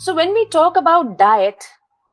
So when we talk about diet,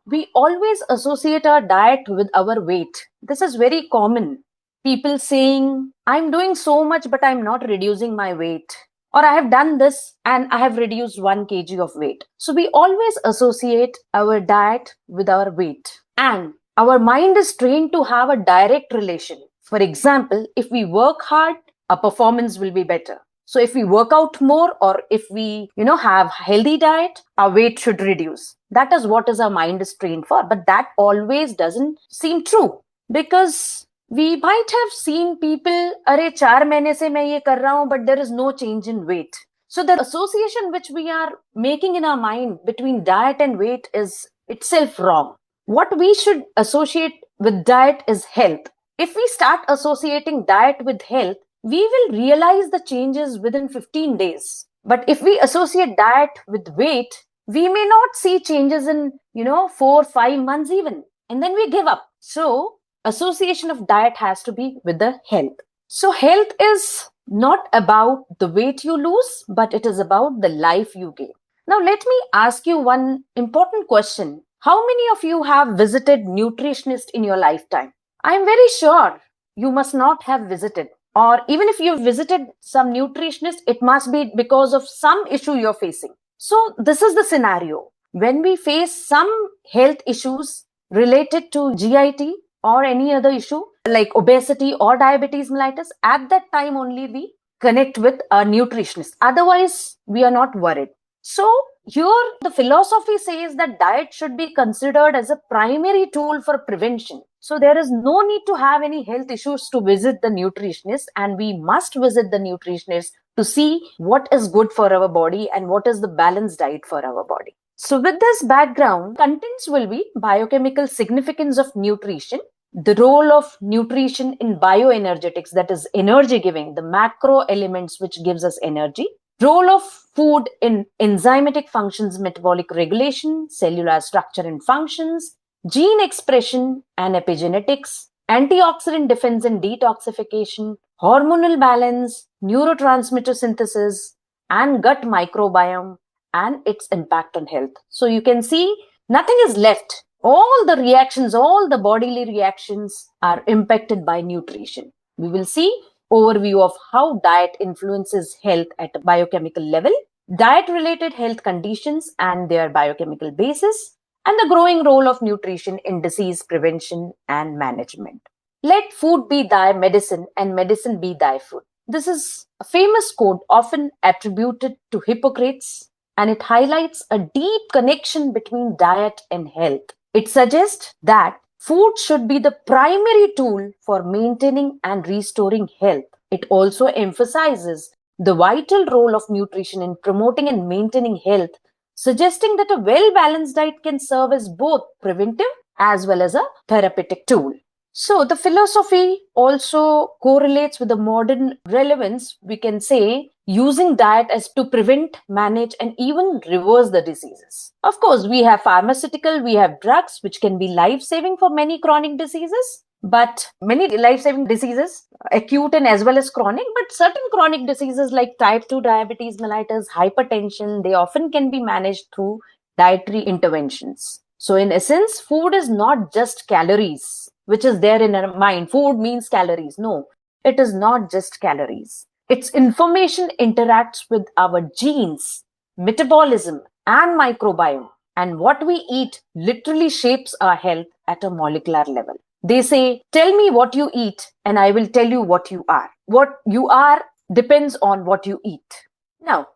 we always associate our diet with our weight. This is very common. People saying, I'm doing so much, but I'm not reducing my weight. Or I have done this and I have reduced 1 kg of weight. So we always associate our diet with our weight. And our mind is trained to have a direct relation. For example, if we work hard, our performance will be better. So if we work out more, or if we, have healthy diet, our weight should reduce. That is what is our mind is trained for. But that always doesn't seem true, because we might have seen people, अरे 4 महीने से मैं ये कर रहा हूँ, but there is no change in weight. So the association which we are making in our mind between diet and weight is itself wrong. What we should associate with diet is health. If we start associating diet with health, we will realize the changes within 15 days. But if we associate diet with weight, we may not see changes in, 4-5 months even. And then we give up. So association of diet has to be with the health. So health is not about the weight you lose, but it is about the life you gain. Now let me ask you one important question. How many of you have visited nutritionist in your lifetime? I am very sure you must not have visited. Or even if you've visited some nutritionist, it must be because of some issue you're facing. So this is the scenario. When we face some health issues related to GIT or any other issue like obesity or diabetes mellitus, at that time only we connect with a nutritionist. Otherwise, we are not worried. So here the philosophy says that diet should be considered as a primary tool for prevention. So there is no need to have any health issues to visit the nutritionist, and we must visit the nutritionist to see what is good for our body and what is the balanced diet for our body. So with this background, contents will be biochemical significance of nutrition, the role of nutrition in bioenergetics, that is energy giving, the macro elements which gives us energy, role of food in enzymatic functions, metabolic regulation, cellular structure and functions, gene expression and epigenetics, antioxidant defense and detoxification, hormonal balance, neurotransmitter synthesis, and gut microbiome and its impact on health. So you can see nothing is left. All the reactions, all the bodily reactions are impacted by nutrition. We will see overview of how diet influences health at a biochemical level, diet-related health conditions and their biochemical basis, and the growing role of nutrition in disease prevention and management. Let food be thy medicine and medicine be thy food. This is a famous quote often attributed to Hippocrates, and it highlights a deep connection between diet and health. It suggests that food should be the primary tool for maintaining and restoring health. It also emphasizes the vital role of nutrition in promoting and maintaining health, suggesting that a well-balanced diet can serve as both preventive as well as a therapeutic tool. So the philosophy also correlates with the modern relevance, we can say, using diet as to prevent, manage, and even reverse the diseases. Of course, we have pharmaceutical, we have drugs, which can be life-saving for many chronic diseases. But many life-saving diseases, acute and as well as chronic, but certain chronic diseases like type 2 diabetes mellitus, hypertension, they often can be managed through dietary interventions. So in essence, food is not just calories, which is there in our mind. Food means calories. No, it is not just calories. Its information interacts with our genes, metabolism, and microbiome. And what we eat literally shapes our health at a molecular level. They say, tell me what you eat and I will tell you what you are. What you are depends on what you eat. Now,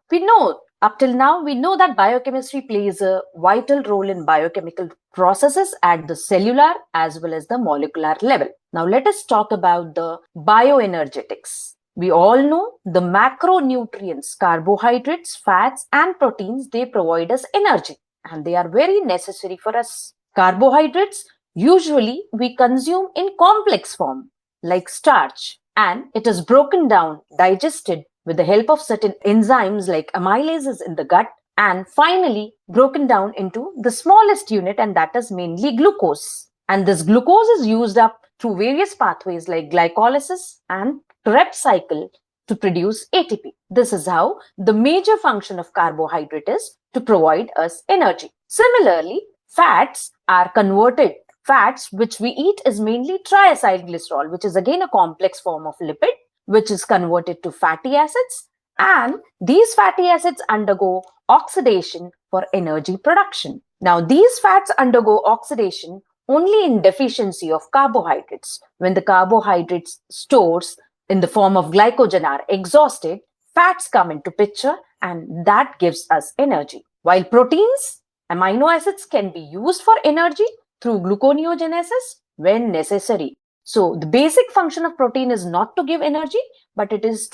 up till now, we know that biochemistry plays a vital role in biochemical processes at the cellular as well as the molecular level. Now, let us talk about the bioenergetics. We all know the macronutrients, carbohydrates, fats, and proteins, they provide us energy and they are very necessary for us. Carbohydrates, usually we consume in complex form like starch, and it is broken down, digested with the help of certain enzymes like amylases in the gut, and finally broken down into the smallest unit, and that is mainly glucose. And this glucose is used up through various pathways like glycolysis and Krebs cycle to produce ATP. This is how the major function of carbohydrate is to provide us energy. Similarly, fats are converted. Fats which we eat is mainly triacylglycerol, which is again a complex form of lipid, which is converted to fatty acids. And these fatty acids undergo oxidation for energy production. Now, these fats undergo oxidation only in deficiency of carbohydrates. When the carbohydrates stores in the form of glycogen are exhausted, fats come into picture and that gives us energy. While proteins, amino acids can be used for energy through gluconeogenesis when necessary. So the basic function of protein is not to give energy, but it is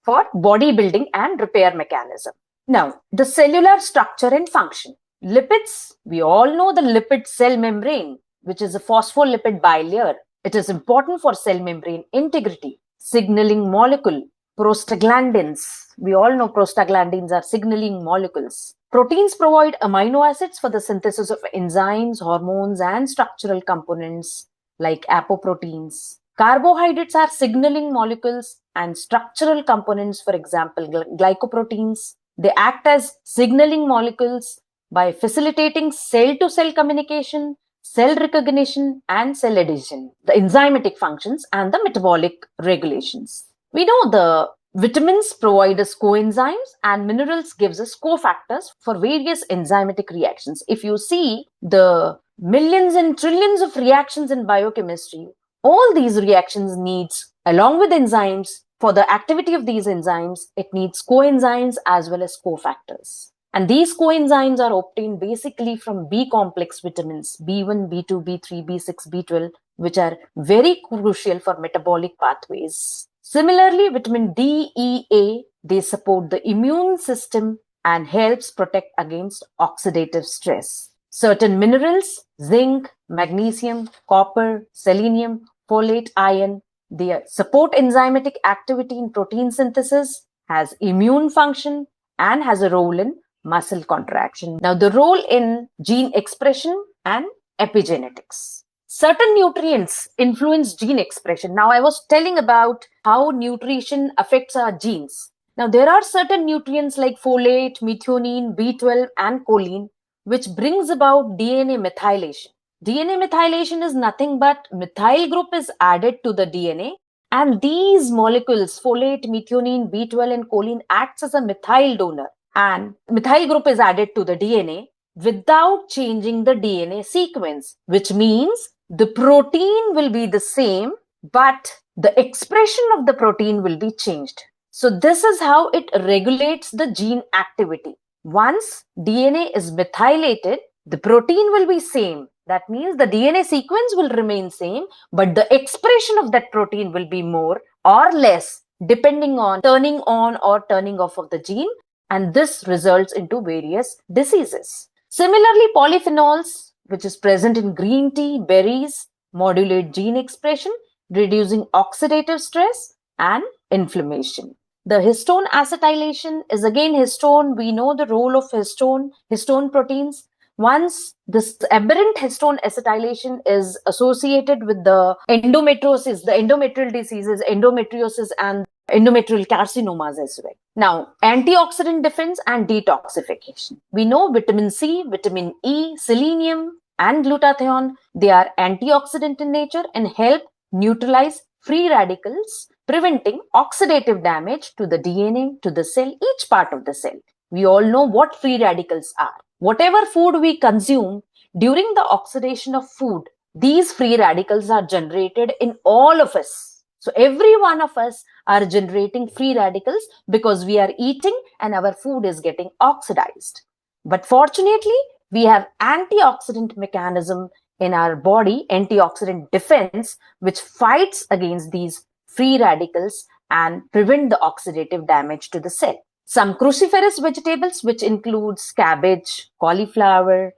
for bodybuilding and repair mechanism. Now, the cellular structure and function. Lipids, we all know the lipid cell membrane, which is a phospholipid bilayer. It is important for cell membrane integrity. Signaling molecule, prostaglandins. We all know prostaglandins are signaling molecules. Proteins provide amino acids for the synthesis of enzymes, hormones, and structural components like apoproteins. Carbohydrates are signaling molecules and structural components, for example, glycoproteins. They act as signaling molecules by facilitating cell-to-cell communication, cell recognition, and cell adhesion, the enzymatic functions, and the metabolic regulations. We know the vitamins provide us coenzymes and minerals gives us cofactors for various enzymatic reactions. If you see the millions and trillions of reactions in biochemistry, all these reactions needs, along with enzymes, for the activity of these enzymes, it needs coenzymes as well as cofactors. And these coenzymes are obtained basically from B complex vitamins, B1, B2, B3, B6, B12, which are very crucial for metabolic pathways. Similarly, vitamin D, E, A, they support the immune system and helps protect against oxidative stress. Certain minerals, zinc, magnesium, copper, selenium, folate, iron, they support enzymatic activity in protein synthesis, has immune function, and has a role in muscle contraction. Now, the role in gene expression and epigenetics. Certain nutrients influence gene expression. Now, I was telling about how nutrition affects our genes. Now, there are certain nutrients like folate, methionine, B12, and choline, which brings about DNA methylation. DNA methylation is nothing but methyl group is added to the DNA, and these molecules, folate, methionine, B12, and choline, acts as a methyl donor, and methyl group is added to the DNA without changing the DNA sequence, which means the protein will be the same, but the expression of the protein will be changed. So this is how it regulates the gene activity. Once DNA is methylated, the protein will be same. That means the DNA sequence will remain same, but the expression of that protein will be more or less depending on turning on or turning off of the gene, and this results into various diseases. Similarly, polyphenols, which is present in green tea, berries, modulate gene expression, reducing oxidative stress and inflammation. The histone acetylation is again histone. We know the role of histone proteins. Once this aberrant histone acetylation is associated with the endometriosis, the endometrial diseases, endometriosis, and endometrial carcinomas as well. Now, antioxidant defense and detoxification. We know vitamin C, vitamin E, selenium, and glutathione, they are antioxidant in nature and help neutralize free radicals, preventing oxidative damage to the DNA, to the cell, each part of the cell. We all know what free radicals are. Whatever food we consume, during the oxidation of food, these free radicals are generated in all of us. So every one of us are generating free radicals because we are eating and our food is getting oxidized. But fortunately, we have antioxidant mechanism in our body, antioxidant defense, which fights against these free radicals and prevent the oxidative damage to the cell. Some cruciferous vegetables, which includes cabbage, cauliflower,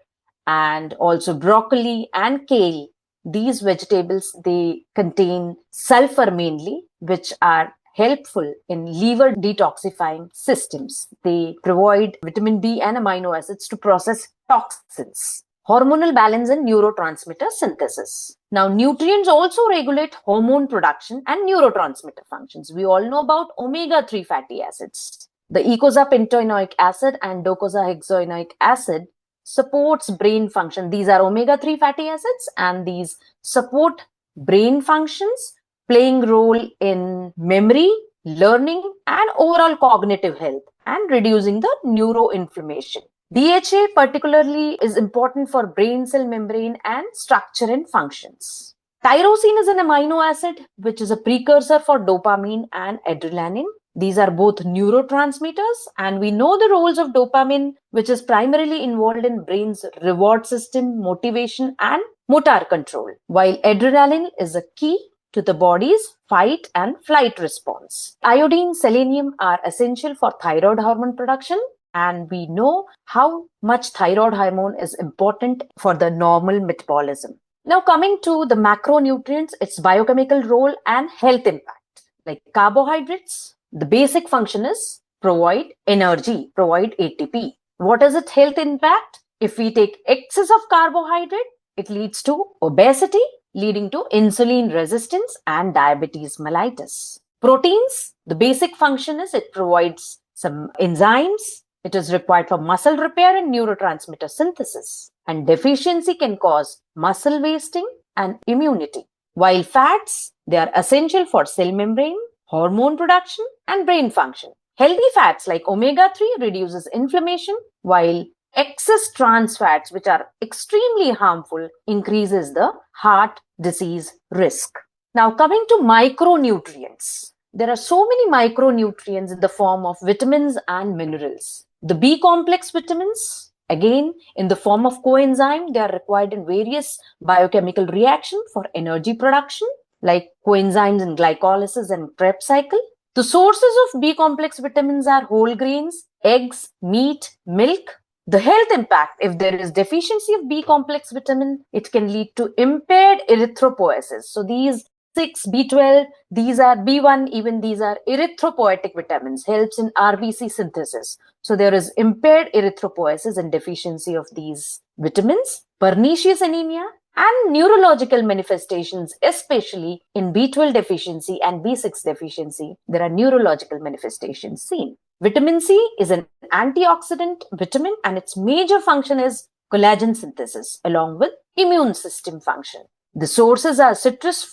and also broccoli and kale. These vegetables, they contain sulfur mainly, which are helpful in liver detoxifying systems. They provide vitamin B and amino acids to process toxins. Hormonal balance and neurotransmitter synthesis. Now, nutrients also regulate hormone production and neurotransmitter functions. We all know about omega-3 fatty acids. The eicosapentaenoic acid and docosahexaenoic acid supports brain function. These are omega-3 fatty acids, and these support brain functions, playing role in memory, learning, and overall cognitive health, and reducing the neuroinflammation. DHA particularly is important for brain cell membrane and structure and functions. Tyrosine is an amino acid which is a precursor for dopamine and adrenaline. These are both neurotransmitters, and we know the roles of dopamine, which is primarily involved in brain's reward system, motivation, and motor control, while adrenaline is a key to the body's fight and flight response. Iodine, selenium are essential for thyroid hormone production, and we know how much thyroid hormone is important for the normal metabolism. Now, coming to the macronutrients, its biochemical role and health impact. Like carbohydrates, the basic function is provide energy, provide ATP. What is its health impact? If we take excess of carbohydrate, it leads to obesity, leading to insulin resistance and diabetes mellitus. Proteins, the basic function is it provides some enzymes. It is required for muscle repair and neurotransmitter synthesis. And deficiency can cause muscle wasting and immunity. While fats, they are essential for cell membrane, hormone production, and brain function. Healthy fats like omega-3 reduces inflammation, while excess trans fats, which are extremely harmful, increases the heart disease risk. Now, coming to micronutrients. There are so many micronutrients in the form of vitamins and minerals. The B complex vitamins, again, in the form of coenzyme, they are required in various biochemical reactions for energy production, like coenzymes in glycolysis and Krebs cycle. The sources of B complex vitamins are whole grains, eggs, meat, milk. The health impact, if there is deficiency of B complex vitamin, it can lead to impaired erythropoiesis. So these 6, B12, these are B1, even these are erythropoietic vitamins, helps in RBC synthesis. So there is impaired erythropoiesis and deficiency of these vitamins, pernicious anemia, and neurological manifestations, especially in B12 deficiency and B6 deficiency. There are neurological manifestations seen. Vitamin C is an antioxidant vitamin, and its major function is collagen synthesis along with immune system function. The sources are citrus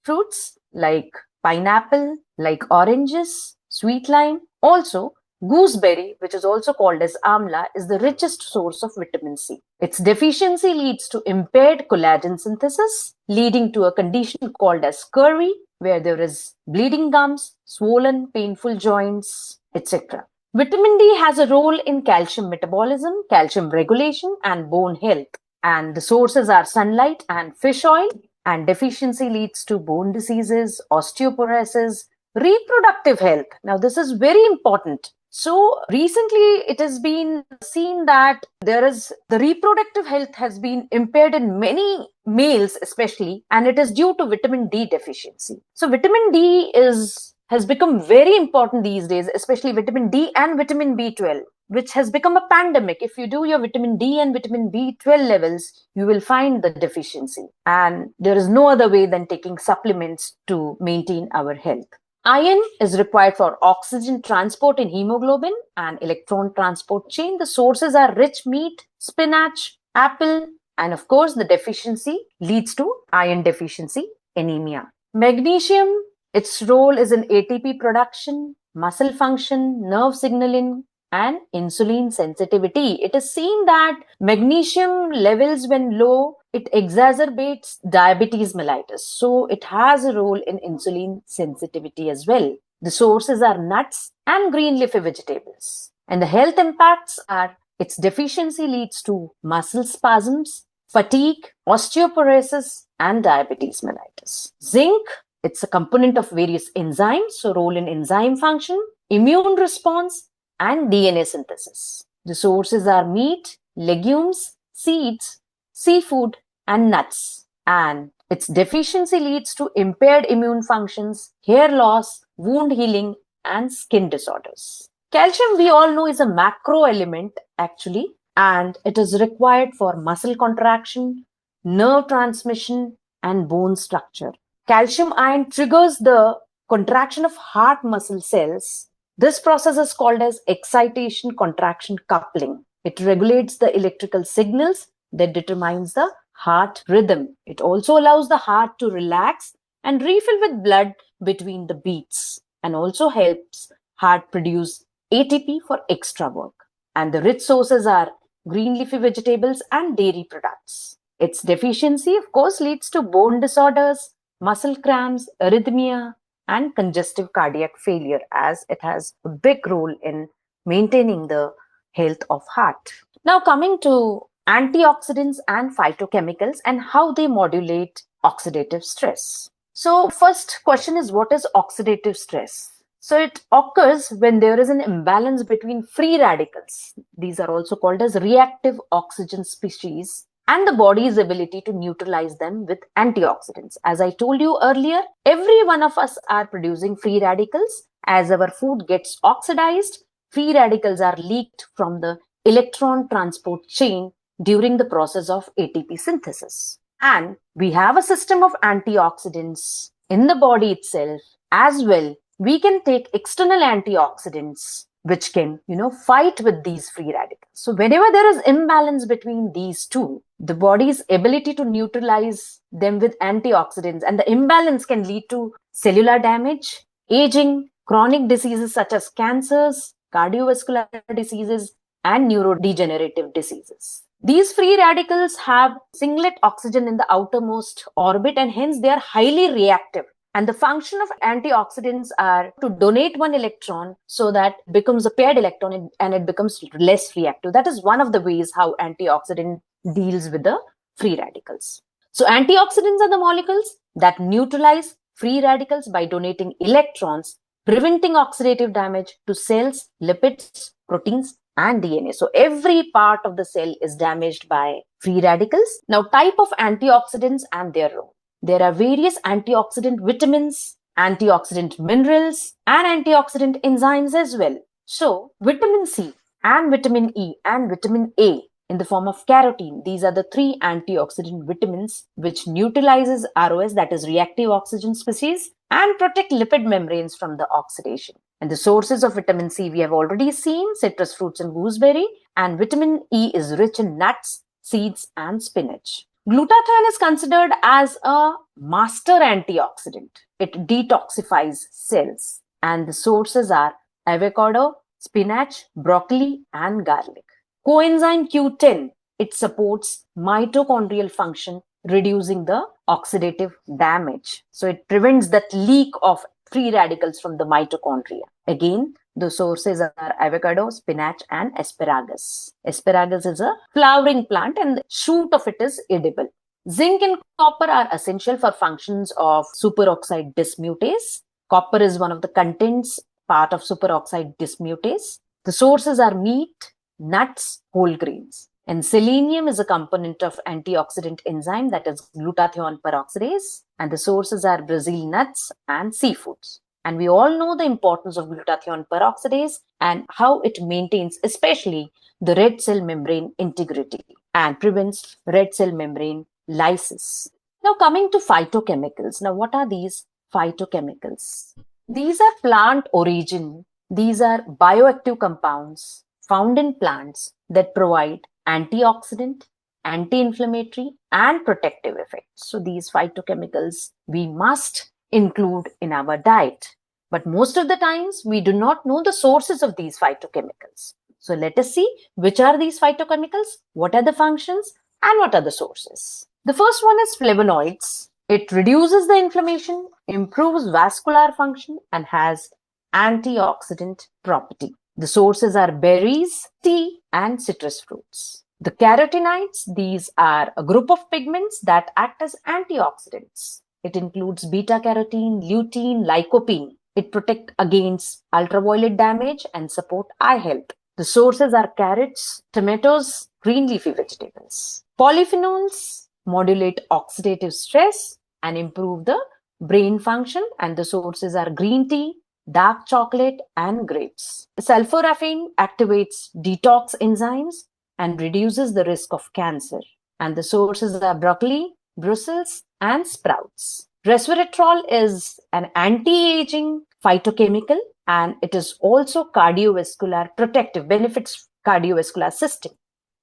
fruits like pineapple, like oranges, sweet lime. Also, gooseberry, which is also called as amla, is the richest source of vitamin C. Its deficiency leads to impaired collagen synthesis, leading to a condition called as scurvy, where there is bleeding gums, swollen, painful joints, etc. Vitamin D has a role in calcium metabolism, calcium regulation, and bone health. And the sources are sunlight and fish oil. And deficiency leads to bone diseases, osteoporosis, reproductive health. Now, this is very important. So recently it has been seen that the reproductive health has been impaired in many males especially, and it is due to vitamin D deficiency. So vitamin D has become very important these days, especially vitamin D and vitamin B12, which has become a pandemic. If you do your vitamin D and vitamin B12 levels, you will find the deficiency. And there is no other way than taking supplements to maintain our health. Iron is required for oxygen transport in hemoglobin and electron transport chain. The sources are rich meat, spinach, apple, and of course the deficiency leads to iron deficiency anemia. Magnesium, its role is in ATP production, muscle function, nerve signaling, and insulin sensitivity. It is seen that magnesium levels when low, it exacerbates diabetes mellitus. So it has a role in insulin sensitivity as well. The sources are nuts and green leafy vegetables. And the health impacts are its deficiency leads to muscle spasms, fatigue, osteoporosis, and diabetes mellitus. Zinc, it's a component of various enzymes, so role in enzyme function, immune response, and DNA synthesis. The sources are meat, legumes, seeds, seafood, and nuts. And its deficiency leads to impaired immune functions, hair loss, wound healing, and skin disorders. Calcium, we all know, is a macro element actually, and it is required for muscle contraction, nerve transmission, and bone structure. Calcium ion triggers the contraction of heart muscle cells, This process is called as excitation contraction coupling. It regulates the electrical signals that determines the heart rhythm. It also allows the heart to relax and refill with blood between the beats, and also helps heart produce ATP for extra work. And the rich sources are green leafy vegetables and dairy products. Its deficiency, of course, leads to bone disorders, muscle cramps, arrhythmia, and congestive cardiac failure, as it has a big role in maintaining the health of heart. Now, coming to antioxidants and phytochemicals and how they modulate oxidative stress. So, first question is, what is oxidative stress? So, it occurs when there is an imbalance between free radicals. These are also called as reactive oxygen species, and the body's ability to neutralize them with antioxidants. As I told you earlier, every one of us are producing free radicals. As our food gets oxidized, free radicals are leaked from the electron transport chain during the process of ATP synthesis. And we have a system of antioxidants in the body itself as well. We can take external antioxidants which can, fight with these free radicals. So whenever there is imbalance between these two, the body's ability to neutralize them with antioxidants, and the imbalance can lead to cellular damage, aging, chronic diseases such as cancers, cardiovascular diseases, and neurodegenerative diseases. These free radicals have singlet oxygen in the outermost orbit, and hence they are highly reactive. And the function of antioxidants are to donate one electron so that it becomes a paired electron and it becomes less reactive. That is one of the ways how antioxidant deals with the free radicals. So antioxidants are the molecules that neutralize free radicals by donating electrons, preventing oxidative damage to cells, lipids, proteins, and DNA. So every part of the cell is damaged by free radicals. Now, type of antioxidants and their role. There are various antioxidant vitamins, antioxidant minerals, and antioxidant enzymes as well. So, vitamin C and vitamin E and vitamin A in the form of carotene, these are the three antioxidant vitamins which neutralizes ROS, that is reactive oxygen species, and protect lipid membranes from the oxidation. And the sources of vitamin C we have already seen: citrus fruits and gooseberry, and vitamin E is rich in nuts, seeds, and spinach. Glutathione is considered as a master antioxidant. It detoxifies cells, and the sources are avocado, spinach, broccoli, and garlic. Coenzyme Q10, it supports mitochondrial function, reducing the oxidative damage. So it prevents that leak of free radicals from the mitochondria. Again, the sources are avocado, spinach, and asparagus. Asparagus is a flowering plant and the shoot of it is edible. Zinc and copper are essential for functions of superoxide dismutase. Copper is one of the contents part of superoxide dismutase. The sources are meat, nuts, whole grains. And selenium is a component of antioxidant enzyme, that is glutathione peroxidase. And the sources are Brazil nuts and seafoods. And we all know the importance of glutathione peroxidase and how it maintains especially the red cell membrane integrity and prevents red cell membrane lysis. Now coming to phytochemicals. Now what are these phytochemicals? These are plant origin. These are bioactive compounds found in plants that provide antioxidant, anti-inflammatory, and protective effects. So these phytochemicals we must include in our diet. But most of the times we do not know the sources of these phytochemicals. So let us see which are these phytochemicals, what are the functions, and what are the sources. The first one is flavonoids. It reduces the inflammation, improves vascular function, and has antioxidant property. The sources are berries, tea, and citrus fruits. The carotenoids, these are a group of pigments that act as antioxidants. It includes beta-carotene, lutein, lycopene. It protects against ultraviolet damage and support eye health. The sources are carrots, tomatoes, green leafy vegetables. Polyphenols modulate oxidative stress and improve the brain function, and the sources are green tea, dark chocolate, and grapes. Sulforaphane activates detox enzymes and reduces the risk of cancer. And the sources are broccoli, Brussels, and sprouts. Resveratrol is an anti-aging phytochemical, and it is also cardiovascular protective, benefits cardiovascular system.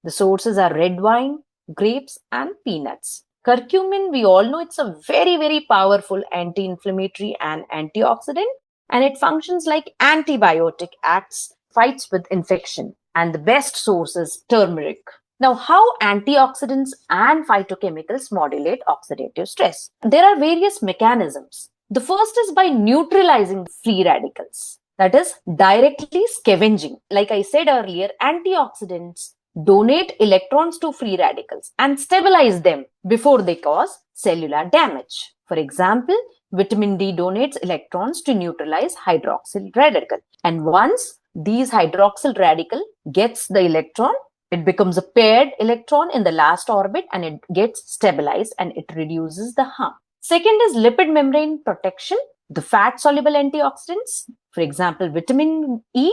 The sources are red wine, grapes, and peanuts. Curcumin, we all know it's a very, very powerful anti-inflammatory and antioxidant, and it functions like antibiotic, acts, fights with infection. And the best source is turmeric. Now, how antioxidants and phytochemicals modulate oxidative stress? There are various mechanisms. The first is by neutralizing free radicals, that is, directly scavenging. Like I said earlier, antioxidants donate electrons to free radicals and stabilize them before they cause cellular damage. For example, vitamin D donates electrons to neutralize hydroxyl radical. And once these hydroxyl radical gets the electron, it becomes a paired electron in the last orbit and it gets stabilized and it reduces the harm. Second is lipid membrane protection. The fat soluble antioxidants, for example, vitamin E,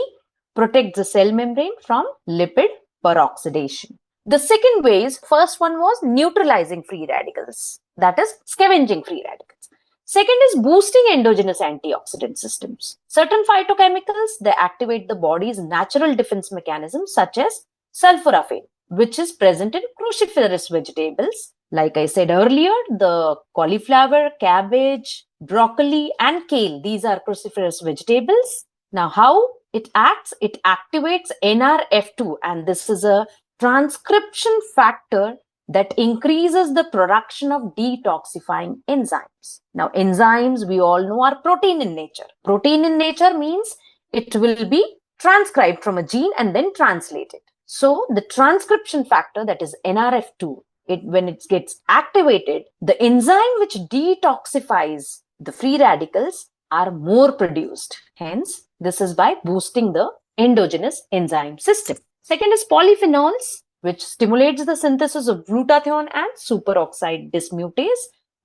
protects the cell membrane from lipid peroxidation. The second way is, first one was neutralizing free radicals, that is scavenging free radicals. Second is boosting endogenous antioxidant systems. Certain phytochemicals, they activate the body's natural defense mechanisms such as sulforaphane, which is present in cruciferous vegetables. Like I said earlier, the cauliflower, cabbage, broccoli, and kale, these are cruciferous vegetables. Now, how it acts? It activates NRF2, and this is a transcription factor that increases the production of detoxifying enzymes. Now, enzymes, we all know, are protein in nature. Protein in nature means it will be transcribed from a gene and then translated. So, the transcription factor, that is NRF2, when it gets activated, the enzyme which detoxifies the free radicals are more produced. Hence, this is by boosting the endogenous enzyme system. Second is polyphenols, which stimulates the synthesis of glutathione and superoxide dismutase,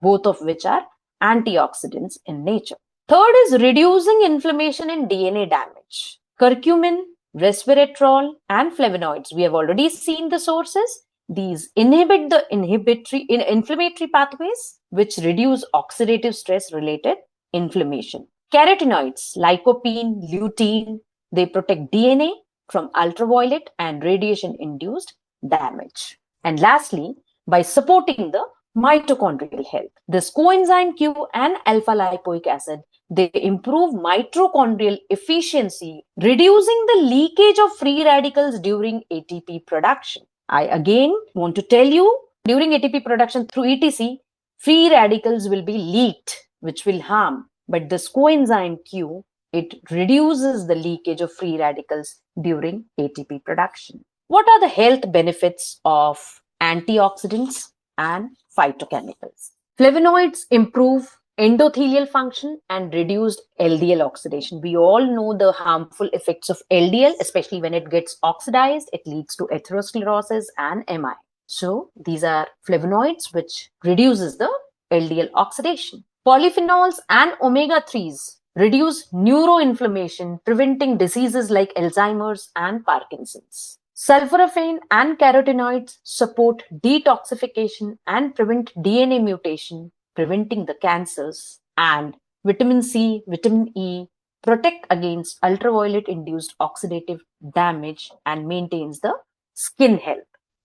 both of which are antioxidants in nature. Third is reducing inflammation and DNA damage. Curcumin, resveratrol, and flavonoids. We have already seen the sources. These inhibit the inflammatory pathways, which reduce oxidative stress related inflammation. Carotenoids, lycopene, lutein, they protect DNA from ultraviolet and radiation induced damage. And lastly, by supporting the mitochondrial health, this coenzyme Q and alpha lipoic acid, they improve mitochondrial efficiency, reducing the leakage of free radicals during ATP production. I again want to tell you, during ATP production through ETC, free radicals will be leaked, which will harm. But this coenzyme Q, it reduces the leakage of free radicals during ATP production. What are the health benefits of antioxidants and phytochemicals? Flavonoids improve endothelial function and reduced LDL oxidation. We all know the harmful effects of LDL, especially when it gets oxidized, it leads to atherosclerosis and MI. So these are flavonoids which reduces the LDL oxidation. Polyphenols and omega-3s reduce neuroinflammation, preventing diseases like Alzheimer's and Parkinson's. Sulforaphane and carotenoids support detoxification and prevent DNA mutation, preventing the cancers. And vitamin C, vitamin E protect against ultraviolet induced oxidative damage and maintains the skin health.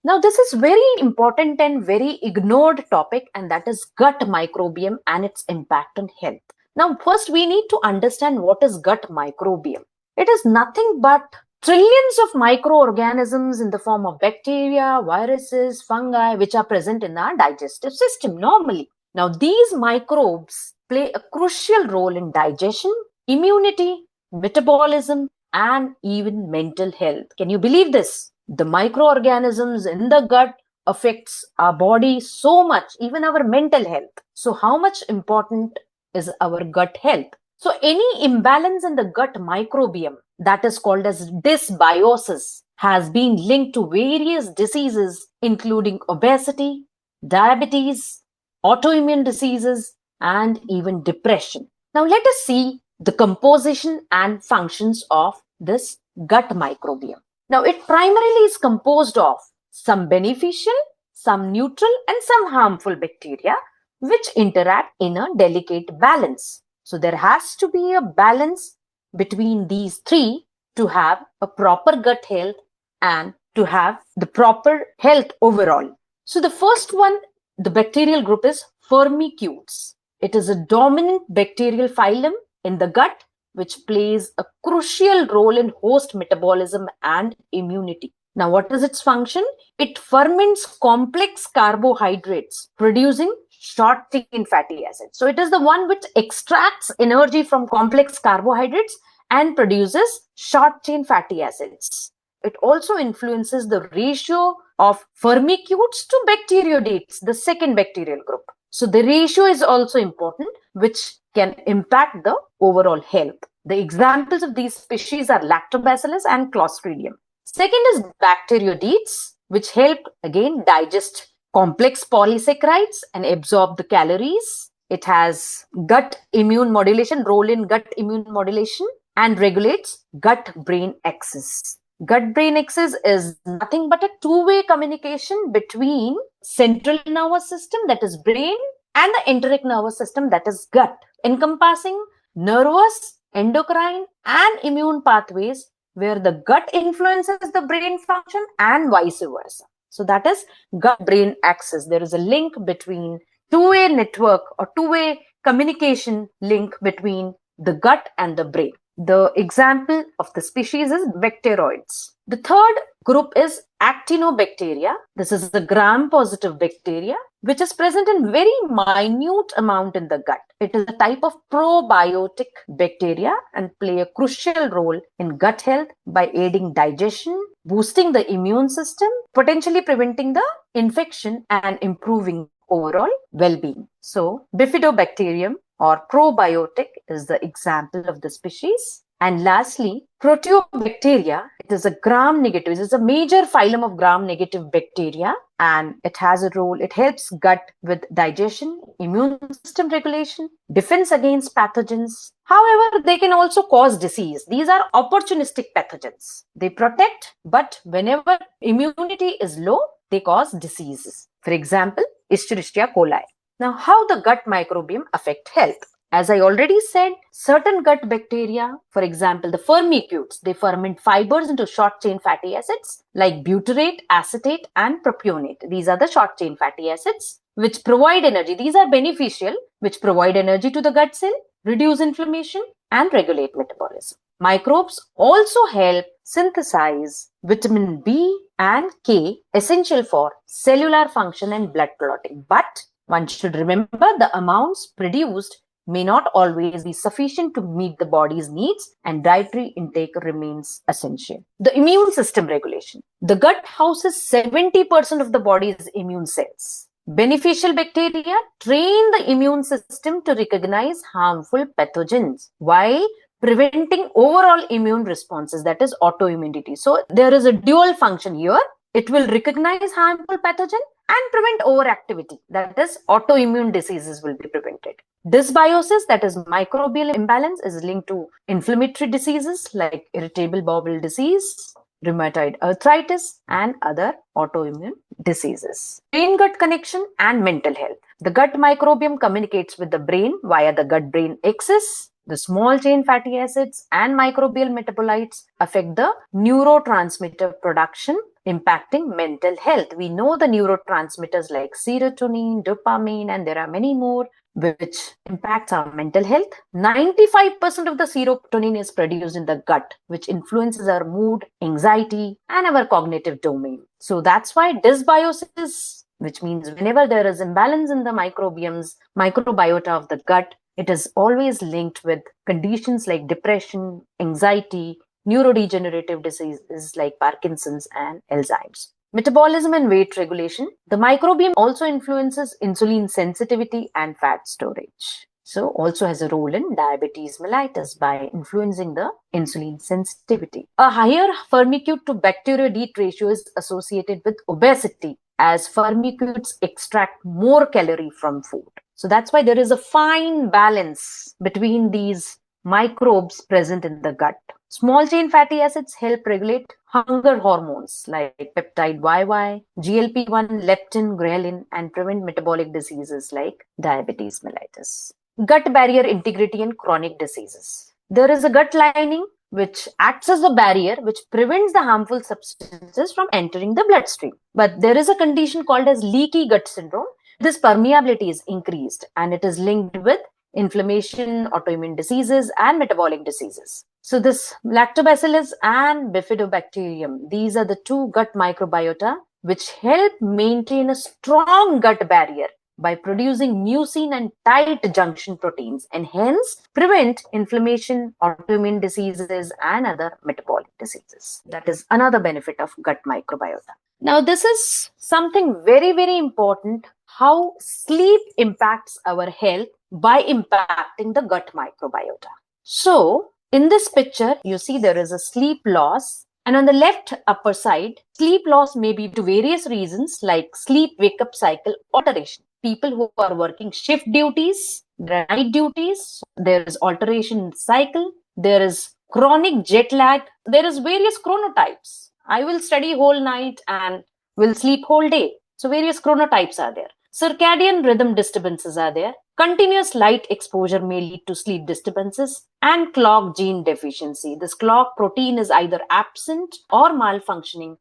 Now, this is very important and very ignored topic, and that is gut microbiome and its impact on health. Now, first we need to understand what is gut microbiome. It is nothing but trillions of microorganisms in the form of bacteria, viruses, fungi, which are present in our digestive system normally. Now, these microbes play a crucial role in digestion, immunity, metabolism, and even mental health. Can you believe this? The microorganisms in the gut affects our body so much, even our mental health. So how much important is our gut health? So any imbalance in the gut microbiome, that is called as dysbiosis, has been linked to various diseases including obesity, diabetes, autoimmune diseases, and even depression. Now let us see the composition and functions of this gut microbiome. Now it primarily is composed of some beneficial, some neutral, and some harmful bacteria which interact in a delicate balance. So there has to be a balance between these three to have a proper gut health and to have the proper health overall. So the first one, the bacterial group, is Firmicutes. It is a dominant bacterial phylum in the gut which plays a crucial role in host metabolism and immunity. Now, what is its function? It ferments complex carbohydrates, producing short chain fatty acids. So, it is the one which extracts energy from complex carbohydrates and produces short chain fatty acids. It also influences the ratio of Firmicutes to bacteroidetes, the second bacterial group. So, the ratio is also important, which can impact the overall health. The examples of these species are Lactobacillus and Clostridium. Second is bacteroidetes, which help again digest complex polysaccharides and absorb the calories. It has gut immune modulation, role in gut immune modulation, and regulates gut-brain axis. Gut-brain axis is nothing but a two-way communication between central nervous system, that is brain, and the enteric nervous system, that is gut, encompassing nervous, endocrine, and immune pathways where the gut influences the brain function and vice versa. So that is gut-brain axis. There is a link between two-way network or two-way communication link between the gut and the brain. The example of the species is bacteroids. The third group is actinobacteria. This is the gram-positive bacteria, which is present in very minute amount in the gut. It is a type of probiotic bacteria and play a crucial role in gut health by aiding digestion, boosting the immune system, potentially preventing the infection and improving overall well-being. So, Bifidobacterium or probiotic is the example of the species. And lastly, Proteobacteria, it is a gram-negative. It is a major phylum of gram-negative bacteria, and it has a role. It helps gut with digestion, immune system regulation, defense against pathogens. However, they can also cause disease. These are opportunistic pathogens. They protect, but whenever immunity is low, they cause diseases. For example, Escherichia coli. Now, how the gut microbiome affect health? As I already said, certain gut bacteria, for example, the Firmicutes, they ferment fibers into short-chain fatty acids like butyrate, acetate, and propionate. These are the short-chain fatty acids which provide energy. These are beneficial, which provide energy to the gut cell, reduce inflammation, and regulate metabolism. Microbes also help synthesize vitamin B and K, essential for cellular function and blood clotting. But one should remember the amounts produced may not always be sufficient to meet the body's needs, and dietary intake remains essential. The immune system regulation. The gut houses 70% of the body's immune cells. Beneficial bacteria train the immune system to recognize harmful pathogens while preventing overall immune responses, that is autoimmunity. So there is a dual function here. It will recognize harmful pathogen and prevent overactivity, that is autoimmune diseases will be prevented. Dysbiosis, that is microbial imbalance, is linked to inflammatory diseases like irritable bowel disease, rheumatoid arthritis, and other autoimmune diseases. Brain-gut connection and mental health. The gut microbiome communicates with the brain via the gut-brain axis. The small chain fatty acids and microbial metabolites affect the neurotransmitter production, impacting mental health. We know the neurotransmitters like serotonin, dopamine, and there are many more which impacts our mental health. 95% of the serotonin is produced in the gut, which influences our mood, anxiety, and our cognitive domain. So that's why dysbiosis, which means whenever there is imbalance in the microbiota of the gut, it is always linked with conditions like depression, anxiety, neurodegenerative diseases like Parkinson's and Alzheimer's. Metabolism and weight regulation. The microbiome also influences insulin sensitivity and fat storage. So also has a role in diabetes mellitus by influencing the insulin sensitivity. A higher Firmicute to bacteroidete ratio is associated with obesity, as Firmicutes extract more calorie from food. So that's why there is a fine balance between these microbes present in the gut. Small chain fatty acids help regulate hunger hormones like peptide YY, GLP-1, leptin, ghrelin, and prevent metabolic diseases like diabetes mellitus. Gut barrier integrity in chronic diseases. There is a gut lining which acts as a barrier which prevents the harmful substances from entering the bloodstream. But there is a condition called as leaky gut syndrome. This permeability is increased and it is linked with inflammation, autoimmune diseases, and metabolic diseases. So this lactobacillus and bifidobacterium, these are the two gut microbiota which help maintain a strong gut barrier by producing mucin and tight junction proteins and hence prevent inflammation, autoimmune diseases, and other metabolic diseases. That is another benefit of gut microbiota. Now, this is something very, very important, how sleep impacts our health by impacting the gut microbiota. So, in this picture, you see there is a sleep loss. And on the left upper side, sleep loss may be due to various reasons like sleep wake up cycle alteration. People who are working shift duties, night duties, there is alteration in cycle, there is chronic jet lag, there is various chronotypes. I will study whole night and will sleep whole day. So various chronotypes are there. Circadian rhythm disturbances are there. Continuous light exposure may lead to sleep disturbances and clock gene deficiency. This clock protein is either absent or malfunctioning,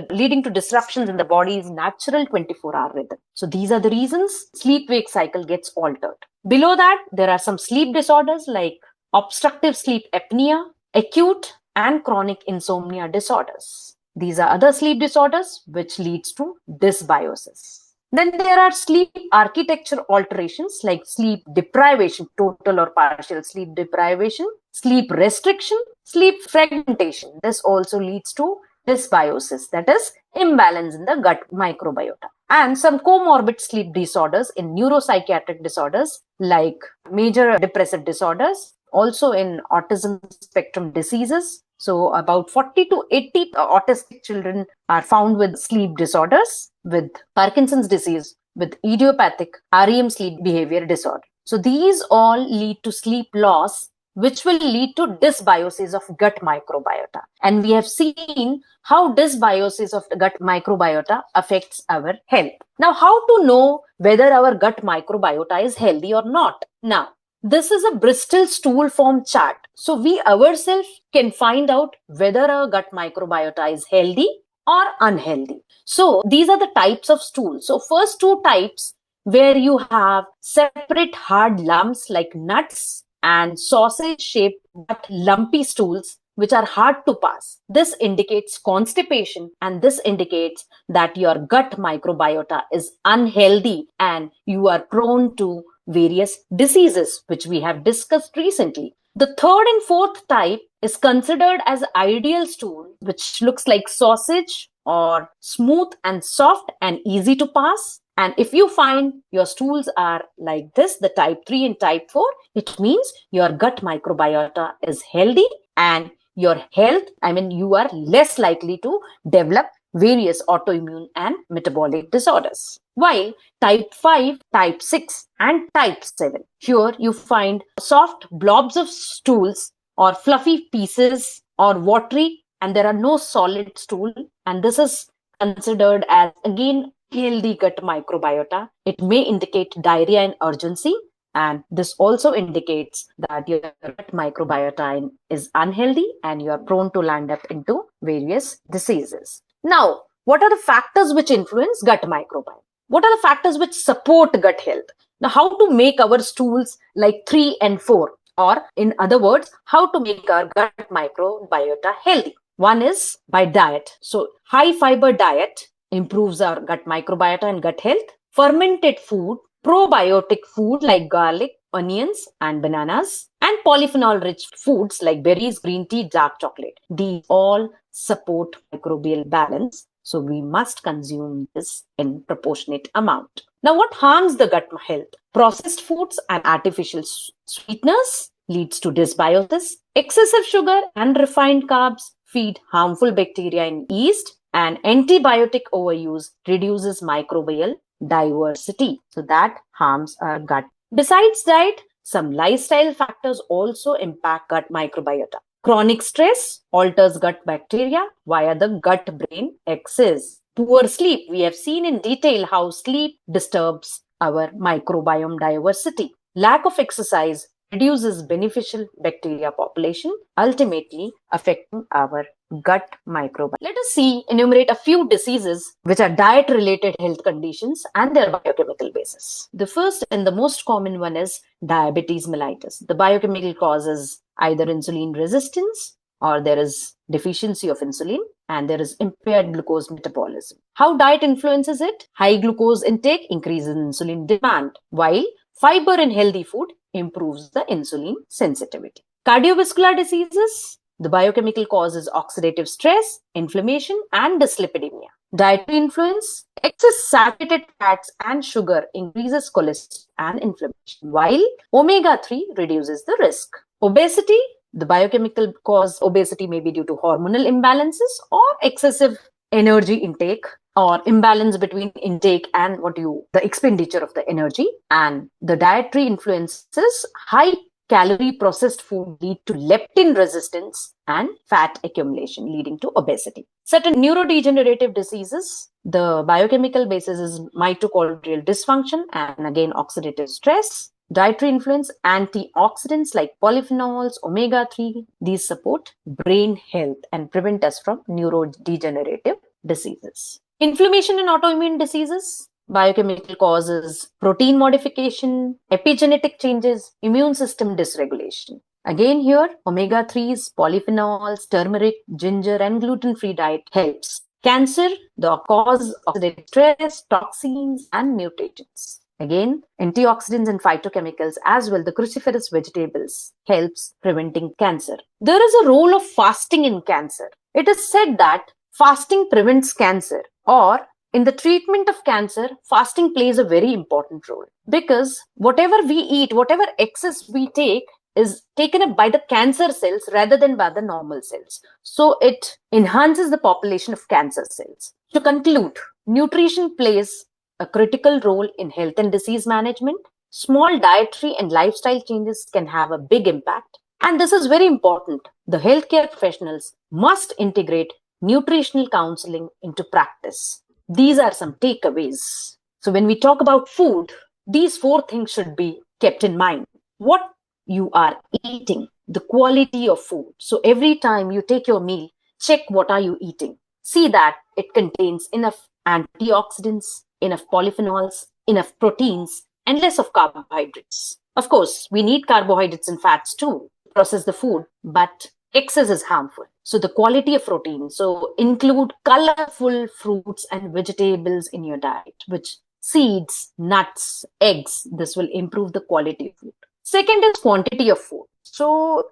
leading to disruptions in the body's natural 24-hour rhythm. So these are the reasons sleep-wake cycle gets altered. Below that, there are some sleep disorders like obstructive sleep apnea, acute and chronic insomnia disorders. These are other sleep disorders which leads to dysbiosis. Then there are sleep architecture alterations like sleep deprivation, total or partial sleep deprivation, sleep restriction, sleep fragmentation. This also leads to dysbiosis, that is imbalance in the gut microbiota. And some comorbid sleep disorders in neuropsychiatric disorders like major depressive disorders, also in autism spectrum diseases. So about 40 to 80 autistic children are found with sleep disorders, with Parkinson's disease, with idiopathic REM sleep behavior disorder. So these all lead to sleep loss, which will lead to dysbiosis of gut microbiota. And we have seen how dysbiosis of the gut microbiota affects our health. Now, how to know whether our gut microbiota is healthy or not? Now, this is a Bristol stool form chart. So we ourselves can find out whether our gut microbiota is healthy or unhealthy. So these are the types of stool. So first two types where you have separate hard lumps like nuts and sausage shaped but lumpy stools which are hard to pass. This indicates constipation and this indicates that your gut microbiota is unhealthy and you are prone to various diseases which we have discussed recently. The third and fourth type is considered as ideal stool, which looks like sausage or smooth and soft and easy to pass. And if you find your stools are like this, the type 3 and type 4, it means your gut microbiota is healthy and your health, you are less likely to develop various autoimmune and metabolic disorders. While type 5, type 6 and type 7, here you find soft blobs of stools or fluffy pieces or watery and there are no solid stool, and this is considered as again healthy gut microbiota. It may indicate diarrhea and urgency, and this also indicates that your gut microbiota is unhealthy and you are prone to land up into various diseases. Now, what are the factors which influence gut microbiome? What are the factors which support gut health? Now, how to make our stools like 3 and 4? Or in other words, how to make our gut microbiota healthy? One is by diet. So, high fiber diet improves our gut microbiota and gut health. Fermented food, probiotic food like garlic, onions and bananas, and polyphenol rich foods like berries, green tea, dark chocolate. These all support microbial balance. So we must consume this in proportionate amount. Now, what harms the gut health? Processed foods and artificial sweeteners leads to dysbiosis. Excessive sugar and refined carbs feed harmful bacteria and yeast, and antibiotic overuse reduces microbial diversity. So that harms our gut. Besides diet, some lifestyle factors also impact gut microbiota. Chronic stress alters gut bacteria via the gut-brain axis. Poor sleep. We have seen in detail how sleep disturbs our microbiome diversity. Lack of exercise reduces beneficial bacteria population, ultimately affecting our gut microbiome. Let us enumerate a few diseases which are diet related health conditions and their biochemical basis. The first and the most common one is diabetes mellitus. The biochemical causes either insulin resistance or there is deficiency of insulin and there is impaired glucose metabolism. How diet influences it? High glucose intake increases insulin demand, while fiber in healthy food improves the insulin sensitivity. Cardiovascular diseases, the biochemical causes oxidative stress, inflammation, and dyslipidemia. Dietary influence, excess saturated fats and sugar increases cholesterol and inflammation, while omega-3 reduces the risk. Obesity, the biochemical cause obesity may be due to hormonal imbalances or excessive energy intake or imbalance between intake and the expenditure of the energy. And the dietary influences, high calorie processed food lead to leptin resistance and fat accumulation leading to obesity. Certain neurodegenerative diseases, the biochemical basis is mitochondrial dysfunction and again oxidative stress. Dietary influence, antioxidants like polyphenols, omega-3, these support brain health and prevent us from neurodegenerative diseases. Inflammation and autoimmune diseases, biochemical causes, protein modification, epigenetic changes, immune system dysregulation. Again here, omega-3s, polyphenols, turmeric, ginger and gluten-free diet helps. Cancer, the cause of oxidative stress, toxins and mutagens. Again, antioxidants and phytochemicals as well, the cruciferous vegetables helps preventing cancer. There is a role of fasting in cancer. It is said that fasting prevents cancer, or in the treatment of cancer, fasting plays a very important role because whatever we eat, whatever excess we take is taken up by the cancer cells rather than by the normal cells. So it enhances the population of cancer cells. To conclude, nutrition plays a critical role in health and disease management. Small dietary and lifestyle changes can have a big impact. And this is very important. The healthcare professionals must integrate nutritional counseling into practice. These are some takeaways. So when we talk about food, these four things should be kept in mind. What you are eating, the quality of food. So every time you take your meal, check what are you eating. See that it contains enough antioxidants, enough polyphenols, enough proteins, and less of carbohydrates. Of course, we need carbohydrates and fats too to process the food, but excess is harmful. So the quality of protein, so include colorful fruits and vegetables in your diet, which seeds, nuts, eggs, this will improve the quality of food. Second is quantity of food. So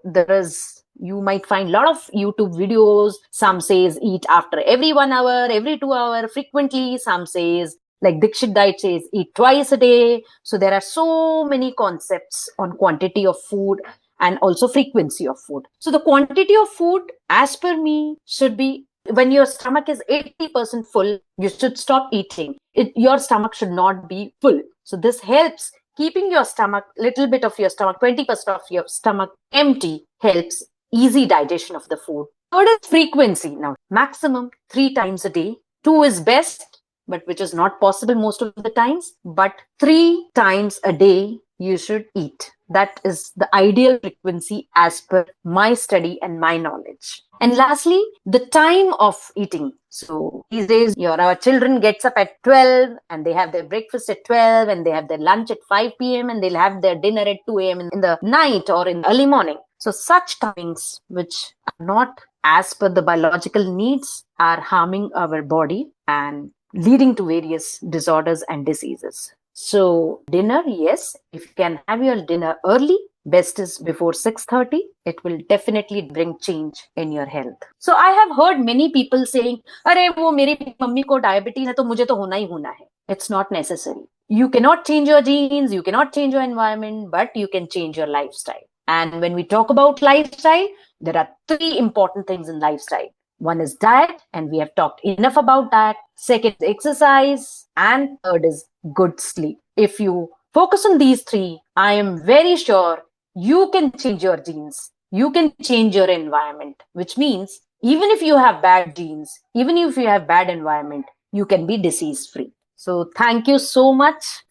you might find a lot of YouTube videos. Some says eat after every 1 hour, every 2 hour, frequently. Some says like Dikshit diet says eat twice a day. So there are so many concepts on quantity of food and also frequency of food. So the quantity of food, as per me, should be when your stomach is 80% full, you should stop eating. Your stomach should not be full. So this helps keeping your stomach, little bit of your stomach, 20% of your stomach empty helps easy digestion of the food. Third is frequency. Now, maximum 3 times a day. 2 is best, but which is not possible most of the times. But 3 times a day you should eat. That is the ideal frequency as per my study and my knowledge. And lastly, the time of eating. So these days, our children gets up at 12 and they have their breakfast at 12 and they have their lunch at 5 p.m. and they'll have their dinner at 2 a.m. in the night or in the early morning. So such timings which are not as per the biological needs are harming our body and leading to various disorders and diseases. So dinner, yes, if you can have your dinner early, best is before 6:30. It will definitely bring change in your health. So I have heard many people saying, "अरे वो मेरी mummy को diabetes है तो मुझे तो होना ही होना है." It's not necessary. You cannot change your genes, you cannot change your environment, but you can change your lifestyle. And when we talk about lifestyle, there are 3 important things in lifestyle. One is diet, and we have talked enough about that. Second is exercise, and third is good sleep. If you focus on these 3, I am very sure you can change your genes. You can change your environment, which means even if you have bad genes, even if you have bad environment, you can be disease free. So thank you so much.